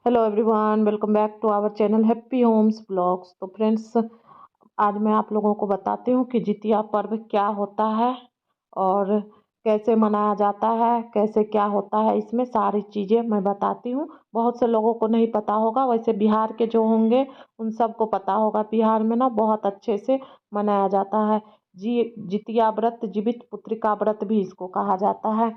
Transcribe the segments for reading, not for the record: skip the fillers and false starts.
Hello everyone, welcome back to our channel happy homes blogs. तो friends, आज मैं आप लोगों को बताती हूँ कि जितिया पर्व क्या होता है और कैसे मनाया जाता है, कैसे क्या होता है। इसमें सारी चीज़ें मैं बताती हूँ। बहुत से लोगों को नहीं पता होगा, वैसे बिहार के जो होंगे उन सबको पता होगा। बिहार में ना बहुत अच्छे से मनाया जाता है जितिया व्रत, जीवित पुत्रिका व्रत भी इसको कहा जाता है।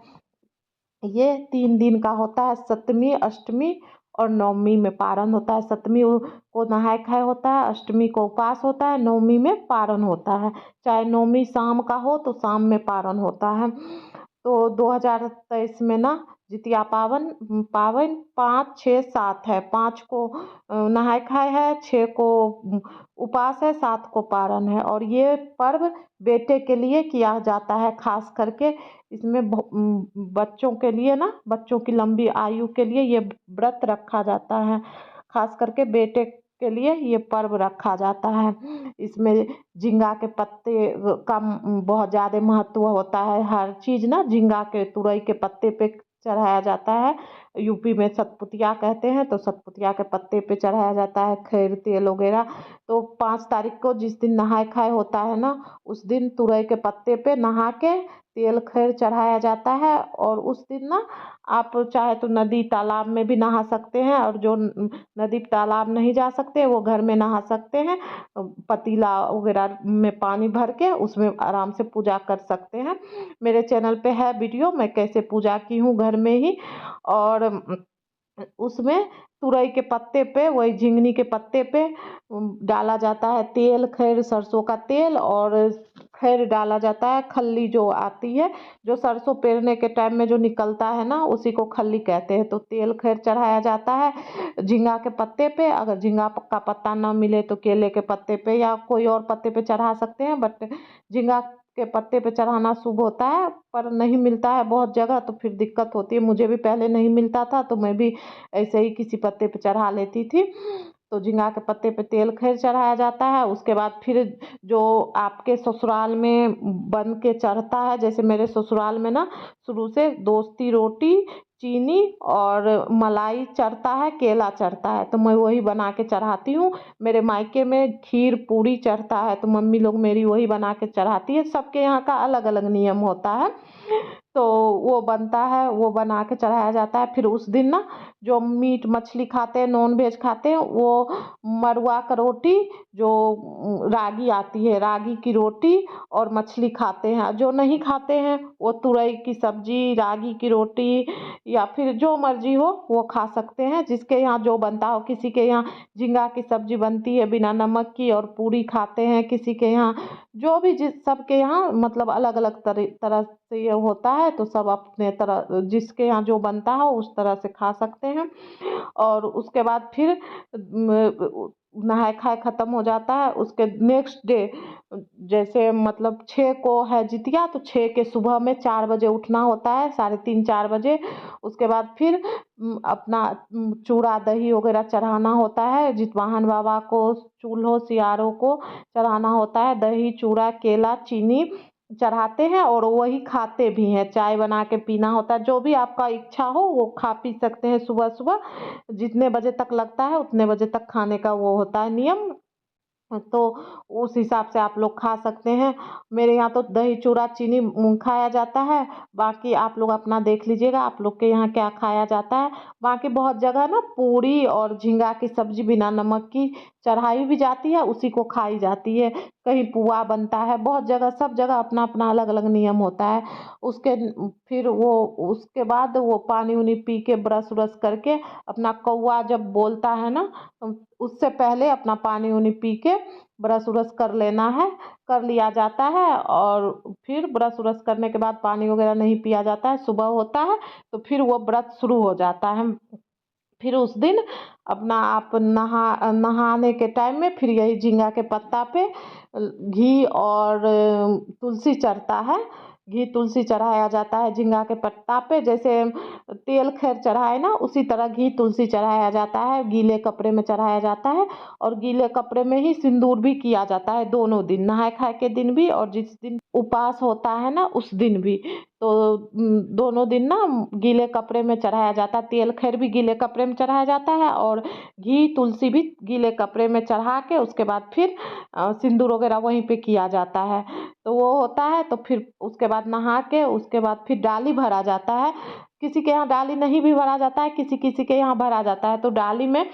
ये 3 दिन का होता है। सप्तमी, अष्टमी और नवमी में पारण होता है। सप्तमी को नहाय खाए होता है, अष्टमी को उपवास होता है, नवमी में पारण होता है। चाहे नवमी शाम का हो तो शाम में पारण होता है। तो 2023 में ना जितिया पावन पावन 5, 6, 7 है। 5 को नहाय खाए है, 6 को उपवास है, 7 को पारण है। और ये पर्व बेटे के लिए किया जाता है खास करके। इसमें बच्चों के लिए ना, बच्चों की लंबी आयु के लिए ये व्रत रखा जाता है। खास करके बेटे के लिए ये पर्व रखा जाता है। इसमें झींगा के पत्ते का बहुत ज़्यादा महत्व होता है। हर चीज़ ना झींगा के, तुरई के पत्ते पे चढ़ाया जाता है। यूपी में सतपुतिया कहते हैं, तो सतपुतिया के पत्ते पे चढ़ाया जाता है खैर तेल वगैरह। तो 5 तारीख को जिस दिन नहाय खाए होता है ना, उस दिन तुरई के पत्ते पे नहा के तेल खैर चढ़ाया जाता है। और उस दिन ना आप चाहे तो नदी तालाब में भी नहा सकते हैं, और जो नदी तालाब नहीं जा सकते वो घर में नहा सकते हैं। पतीला वगैरह में पानी भर के उसमें आराम से पूजा कर सकते हैं। मेरे चैनल पे है वीडियो, मैं कैसे पूजा की हूँ घर में ही। और उसमें तुरई के पत्ते पे, वही झिंगनी के पत्ते पे डाला जाता है तेल खैर, सरसों का तेल। और खैर डाला जाता है, खल्ली जो आती है, जो सरसों पेरने के टाइम में जो निकलता है ना, उसी को खल्ली कहते हैं। तो तेल खैर चढ़ाया जाता है झींगा के पत्ते पे। अगर झींगा का पत्ता ना मिले तो केले के पत्ते पे या कोई और पत्ते पे चढ़ा सकते हैं, बट झींगा के पत्ते पे चढ़ाना शुभ होता है। पर नहीं मिलता है बहुत जगह तो फिर दिक्कत होती है। मुझे भी पहले नहीं मिलता था तो मैं भी ऐसे ही किसी पत्ते पे चढ़ा लेती थी। तो झींगा के पत्ते पे तेल खैर चढ़ाया जाता है। उसके बाद फिर जो आपके ससुराल में बन के चढ़ता है, जैसे मेरे ससुराल में ना शुरू से दोस्ती रोटी, चीनी और मलाई चढ़ता है, केला चढ़ता है, तो मैं वही बना के चढ़ाती हूँ। मेरे मायके में खीर पूड़ी चढ़ता है, तो मम्मी लोग मेरी वही बना के चढ़ाती है। सबके यहाँ का अलग अलग नियम होता है। तो वो बनता है, वो बना के चढ़ाया जाता है। फिर उस दिन ना जो मीट मछली खाते हैं, नॉन वेज खाते हैं, वो मरुआ का रोटी, जो रागी आती है, रागी की रोटी और मछली खाते हैं। जो नहीं खाते हैं वो तुरई की सब्जी, रागी की रोटी या फिर जो मर्जी हो वो खा सकते हैं। जिसके यहाँ जो बनता हो, किसी के यहाँ झींगा की सब्जी बनती है बिना नमक की और पूरी खाते हैं, किसी के यहाँ जो भी, जिस सबके यहाँ मतलब अलग अलग तरह से ये होता है। तो सब अपने तरह जिसके यहाँ जो बनता है उस तरह से खा सकते हैं। और उसके बाद फिर नहाय खाए ख़त्म हो जाता है। उसके नेक्स्ट डे, जैसे मतलब 6 को है जितिया, तो 6 के सुबह में 4 बजे उठना होता है, 3:30 4 बजे। उसके बाद फिर अपना चूड़ा दही वगैरह चढ़ाना होता है जितवाहन बाबा को, चूल्हों सियारों को चढ़ाना होता है। दही चूड़ा केला चीनी चढ़ाते हैं और वही खाते भी हैं। चाय बना के पीना होता है, जो भी आपका इच्छा हो वो खा पी सकते हैं। सुबह सुबह जितने बजे तक लगता है उतने बजे तक खाने का वो होता है नियम। तो उस हिसाब से आप लोग खा सकते हैं। मेरे यहाँ तो दही चूड़ा चीनी खाया जाता है। बाकी आप लोग अपना देख लीजिएगा आप लोग के यहाँ क्या खाया जाता है। बाकी बहुत जगह ना पूरी और झींगा की सब्जी बिना नमक की चढ़ाई भी जाती है, उसी को खाई जाती है। कहीं पुआ बनता है, बहुत जगह, सब जगह अपना अपना अलग अलग नियम होता है। उसके फिर वो उसके बाद वो पानी उनी पी के ब्रश व्रश करके, अपना कौआ जब बोलता है ना, उससे पहले अपना पानी उनी पी के ब्रश व्रश कर लेना है, कर लिया जाता है। और फिर ब्रश व्रश करने के बाद पानी वगैरह नहीं पिया जाता है, सुबह होता है तो फिर वो व्रत शुरू हो जाता है। फिर उस दिन अपना आप नहाने के टाइम में फिर यही झींगा के पत्ता पे घी और तुलसी चढ़ता है। घी तुलसी चढ़ाया जाता है झींगा के पत्ता पे। जैसे तेल खैर चढ़ाए ना, उसी तरह घी तुलसी चढ़ाया जाता है, गीले कपड़े में चढ़ाया जाता है। और गीले कपड़े में ही सिंदूर भी किया जाता है दोनों दिन, नहाए खाए के दिन भी और जिस दिन उपवास होता है ना उस दिन भी। तो दोनों दिन ना गीले कपड़े में चढ़ाया जाता है। तेल खैर भी गीले कपड़े में चढ़ाया जाता है और घी तुलसी भी गीले कपड़े में चढ़ा के उसके बाद फिर सिंदूर वगैरह वहीं पे किया जाता है। तो वो होता है, तो फिर उसके बाद नहा के उसके बाद फिर डाली भरा जाता है। किसी के यहाँ डाली नहीं भी भरा जाता है, किसी किसी के यहाँ भरा जाता है। तो डाली में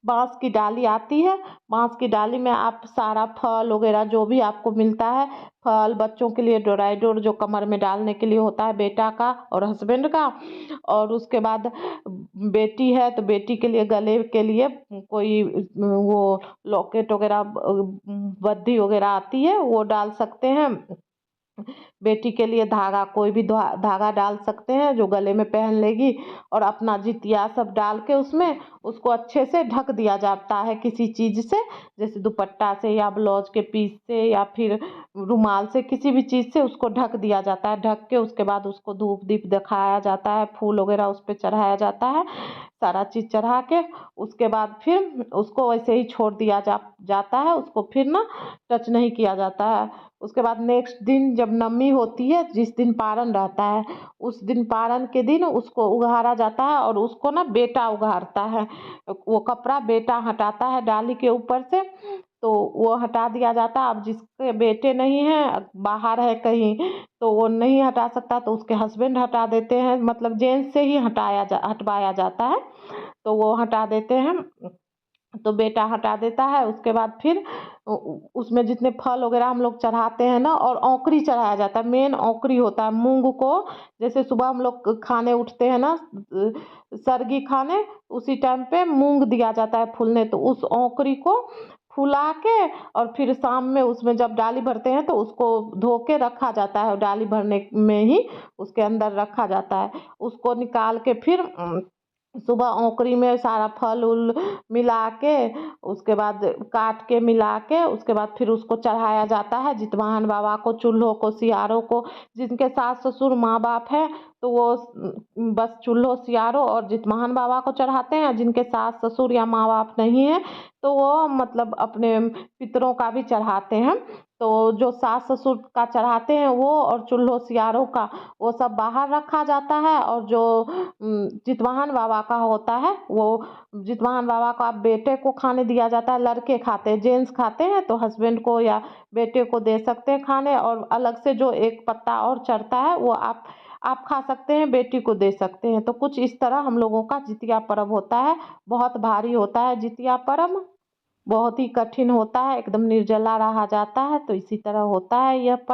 बाँस की डाली आती है, बाँस की डाली में आप सारा फल वगैरह जो भी आपको मिलता है, फल बच्चों के लिए डोराइडोर जो कमर में डालने के लिए होता है बेटा का और हस्बैंड का, और उसके बाद बेटी है तो बेटी के लिए गले के लिए कोई वो लॉकेट वगैरह बद्धी वगैरह आती है वो डाल सकते हैं। बेटी के लिए धागा कोई भी धागा डाल सकते हैं जो गले में पहन लेगी, और अपना जितिया सब डाल के उसमें उसको अच्छे से ढक दिया जाता है किसी चीज़ से, जैसे दुपट्टा से या ब्लाउज के पीस से या फिर रुमाल से, किसी भी चीज़ से उसको ढक दिया जाता है। ढक के उसके बाद उसको धूप दीप दिखाया जाता है, फूल वगैरह उस पे चढ़ाया जाता है, सारा चीज़ चढ़ा के उसके बाद फिर उसको वैसे ही छोड़ दिया जाता है। उसको फिर ना टच नहीं किया जाता है। उसके बाद नेक्स्ट दिन जब नवमी होती है, जिस दिन पारण रहता है, उस दिन पारण के दिन उसको उघाड़ा जाता है और उसको ना बेटा उघाड़ता है। वो कपड़ा बेटा हटाता है डाली के ऊपर से, तो वो हटा दिया जाता है। अब जिसके बेटे नहीं हैं, बाहर है कहीं, तो वो नहीं हटा सकता, तो उसके हस्बैंड हटा देते हैं, मतलब जेंट्स से ही हटवाया जाता है, तो वो हटा देते हैं। तो बेटा हटा देता है। उसके बाद फिर उसमें जितने फल वगैरह हम लोग चढ़ाते हैं ना, और औंकड़ी चढ़ाया जाता है, मेन औंकड़ी होता है मूंग को। जैसे सुबह हम लोग खाने उठते हैं ना सरगी खाने, उसी टाइम पे मूंग दिया जाता है फूलने, तो उस औंकड़ी को फुला के और फिर शाम में उसमें जब डाली भरते हैं तो उसको धो के रखा जाता है, डाली भरने में ही उसके अंदर रखा जाता है। उसको निकाल के फिर सुबह औंकड़ी में सारा फल उल मिला के उसके बाद काट के मिला के उसके बाद फिर उसको चढ़ाया जाता है जितवाहन बाबा को, चूल्हों को, सियारों को। जिनके सास ससुर माँ बाप है तो वो बस चूल्हों सियारों और जितवाहन बाबा को चढ़ाते हैं। जिनके सास ससुर या माँ बाप नहीं है तो वो मतलब अपने पितरों का भी चढ़ाते हैं। तो जो सास ससुर का चढ़ाते हैं वो, और चूल्हों सियारों का वो सब बाहर रखा जाता है, और जो जितवाहन बाबा का होता है वो जितवाहन बाबा को आप बेटे को खाने दिया जाता है। लड़के खाते हैं, जेंट्स खाते हैं तो हस्बैंड को या बेटे को दे सकते हैं खाने, और अलग से जो एक पत्ता और चढ़ता है वो आप खा सकते हैं, बेटी को दे सकते हैं। तो कुछ इस तरह हम लोगों का जितिया पर्व होता है। बहुत भारी होता है जितिया पर्व, बहुत ही कठिन होता है, एकदम निर्जला रहा जाता है। तो इसी तरह होता है यह पर्व।